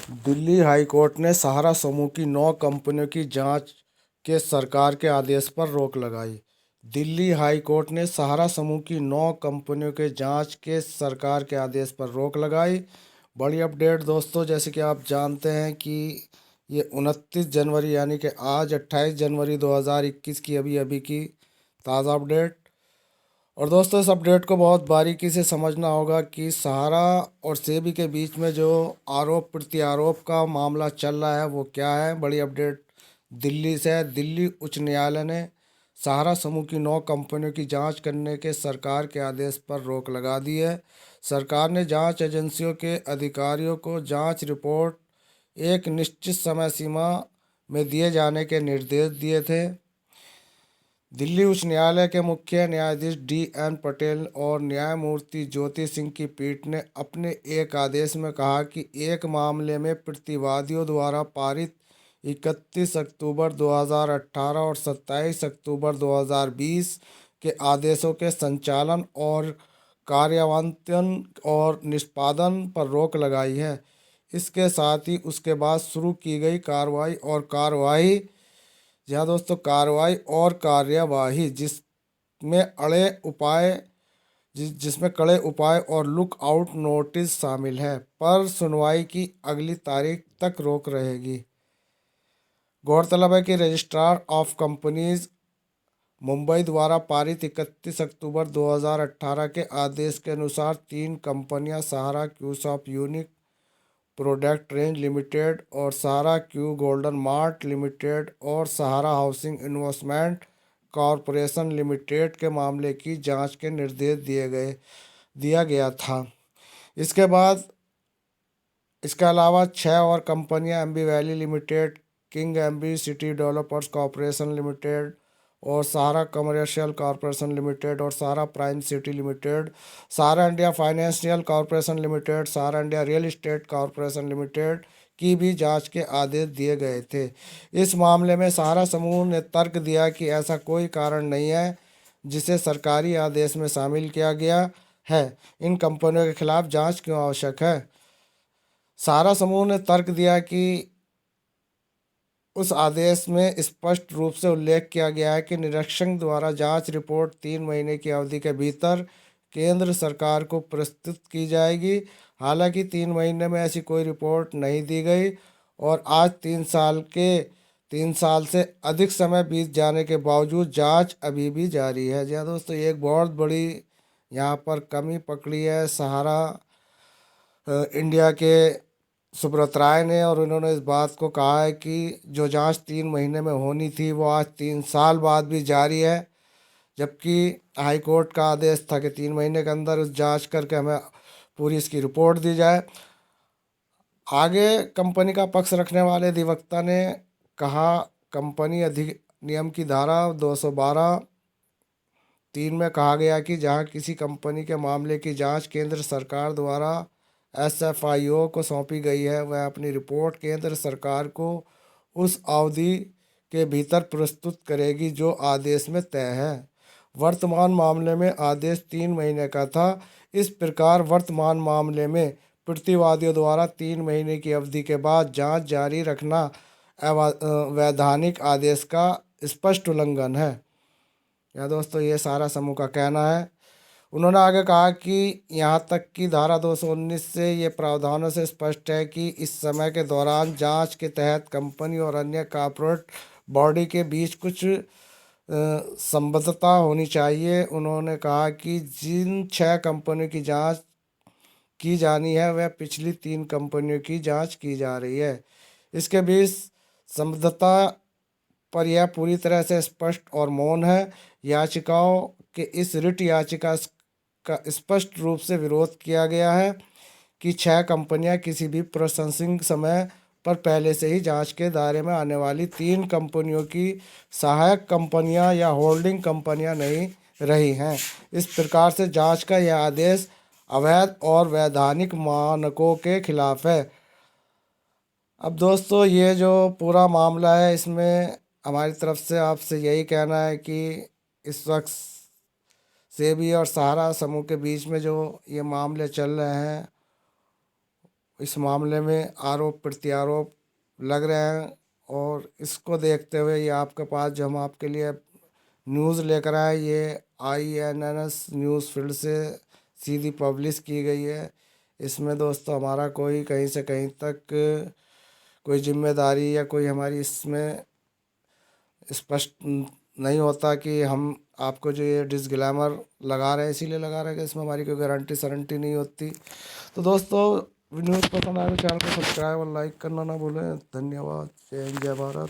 Delhi high court ने सहारा समूह की 9 कंपनियों की जांच के सरकार के आदेश पर रोक लगाई। दिल्ली हाई कोर्ट ने सहारा समूह की 9 कंपनियों के जांच के सरकार के आदेश पर रोक लगाई। बड़ी अपडेट दोस्तों, जैसे कि आप जानते हैं कि ये 29 जनवरी यानी कि आज 28 जनवरी 2021 की अभी की ताज़ा अपडेट। और दोस्तों, इस अपडेट को बहुत बारीकी से समझना होगा कि सहारा और सेबी के बीच में जो आरोप प्रत्यारोप का मामला चल रहा है वो क्या है। बड़ी अपडेट दिल्ली से है। दिल्ली उच्च न्यायालय ने सहारा समूह की 9 कंपनियों की जांच करने के सरकार के आदेश पर रोक लगा दी है। सरकार ने जांच एजेंसियों के अधिकारियों को जांच रिपोर्ट एक निश्चित समय सीमा में दिए जाने के निर्देश दिए थे। दिल्ली उच्च न्यायालय के मुख्य न्यायाधीश D.N. पटेल और न्यायमूर्ति ज्योति सिंह की पीठ ने अपने एक आदेश में कहा कि एक मामले में प्रतिवादियों द्वारा पारित 31 अक्टूबर 2018 और 27 अक्टूबर 2020 के आदेशों के संचालन और कार्यान्वयन और निष्पादन पर रोक लगाई है। इसके साथ ही उसके बाद शुरू की गई कार्रवाई जी हाँ दोस्तों, कार्रवाई और कार्यवाही जिसमें कड़े उपाय और लुक आउट नोटिस शामिल है, पर सुनवाई की अगली तारीख तक रोक रहेगी। गौरतलब है कि रजिस्ट्रार ऑफ कंपनीज मुंबई द्वारा पारित 31 अक्टूबर 2018 के आदेश के अनुसार 3 कंपनियां सहारा क्यूसॉफ्ट यूनिक प्रोडक्ट रेंज लिमिटेड और सहारा क्यू गोल्डन मार्ट लिमिटेड और सहारा हाउसिंग इन्वेस्टमेंट कॉरपोरेशन लिमिटेड के मामले की जांच के निर्देश दिया गया था। इसके अलावा 6 और कंपनियां Aamby Valley Limited, King Aamby City Developers Corporation Limited और सहारा कमर्शियल कॉरपोरेशन लिमिटेड और Sahara Prime City Limited, Sahara India Financial Corporation Limited, Sahara India Real Estate Corporation Limited की भी जांच के आदेश दिए गए थे। इस मामले में सहारा समूह ने तर्क दिया कि ऐसा कोई कारण नहीं है जिसे सरकारी आदेश में शामिल किया गया है। इन कंपनियों के खिलाफ जांच क्यों आवश्यक है। सहारा समूह ने तर्क दिया कि उस आदेश में स्पष्ट रूप से उल्लेख किया गया है कि निरीक्षक द्वारा जांच रिपोर्ट 3 महीने की अवधि के भीतर केंद्र सरकार को प्रस्तुत की जाएगी। हालांकि 3 महीने में ऐसी कोई रिपोर्ट नहीं दी गई और आज 3 साल से अधिक समय बीत जाने के बावजूद जांच अभी भी जारी है। जी हाँ दोस्तों, ये एक बहुत बड़ी यहाँ पर कमी पकड़ी है सहारा इंडिया के सुब्रत राय ने, और उन्होंने इस बात को कहा है कि जो जांच 3 महीने में होनी थी वो आज 3 साल बाद भी जारी है, जबकि हाई कोर्ट का आदेश था कि 3 महीने के अंदर उस जांच करके हमें पूरी इसकी रिपोर्ट दी जाए। आगे कंपनी का पक्ष रखने वाले अधिवक्ता ने कहा, कंपनी अधिनियम की धारा 212(3) में कहा गया कि जहां किसी कंपनी के मामले की जांच केंद्र सरकार द्वारा SFIO को सौंपी गई है, वह अपनी रिपोर्ट केंद्र सरकार को उस अवधि के भीतर प्रस्तुत करेगी जो आदेश में तय है। वर्तमान मामले में आदेश 3 महीने का था। इस प्रकार वर्तमान मामले में प्रतिवादियों द्वारा 3 महीने की अवधि के बाद जांच जारी रखना वैधानिक आदेश का स्पष्ट उल्लंघन है। या दोस्तों, ये सहारा समूह का कहना है। उन्होंने आगे कहा कि यहाँ तक कि धारा 219 से ये प्रावधानों से स्पष्ट है कि इस समय के दौरान जांच के तहत कंपनी और अन्य कॉर्पोरेट बॉडी के बीच कुछ संबद्धता होनी चाहिए। उन्होंने कहा कि जिन 6 कंपनियों की जांच की जानी है वह पिछली 3 कंपनियों की जांच की जा रही है। इसके बीच संबद्धता पर यह पूरी तरह से स्पष्ट और मौन है। याचिकाओं के इस रिट याचिका का स्पष्ट रूप से विरोध किया गया है कि 6 कंपनियां किसी भी प्रोसेसिंग समय पर पहले से ही जांच के दायरे में आने वाली 3 कंपनियों की सहायक कंपनियां या होल्डिंग कंपनियां नहीं रही हैं। इस प्रकार से जांच का यह आदेश अवैध और वैधानिक मानकों के खिलाफ है। अब दोस्तों, ये जो पूरा मामला है इसमें हमारी तरफ से आपसे यही कहना है कि इस वक्त सेबी और सहारा समूह के बीच में जो ये मामले चल रहे हैं इस मामले में आरोप प्रत्यारोप लग रहे हैं। और इसको देखते हुए ये आपके पास जो हम आपके लिए न्यूज़ लेकर आए, ये INNS न्यूज़ फील्ड से सीधी पब्लिश की गई है। इसमें दोस्तों हमारा कोई कहीं से कहीं तक कोई जिम्मेदारी या कोई हमारी इसमें स्पष्ट नहीं होता कि हम आपको जो ये डिस्क्लेमर लगा रहे हैं, इसीलिए लगा रहे हैं कि इसमें हमारी कोई गारंटी सरेंटी नहीं होती। तो दोस्तों न्यूज़ पसंद आए तो चैनल को सब्सक्राइब और लाइक करना ना भूलें। धन्यवाद। जय हिंद, जय भारत।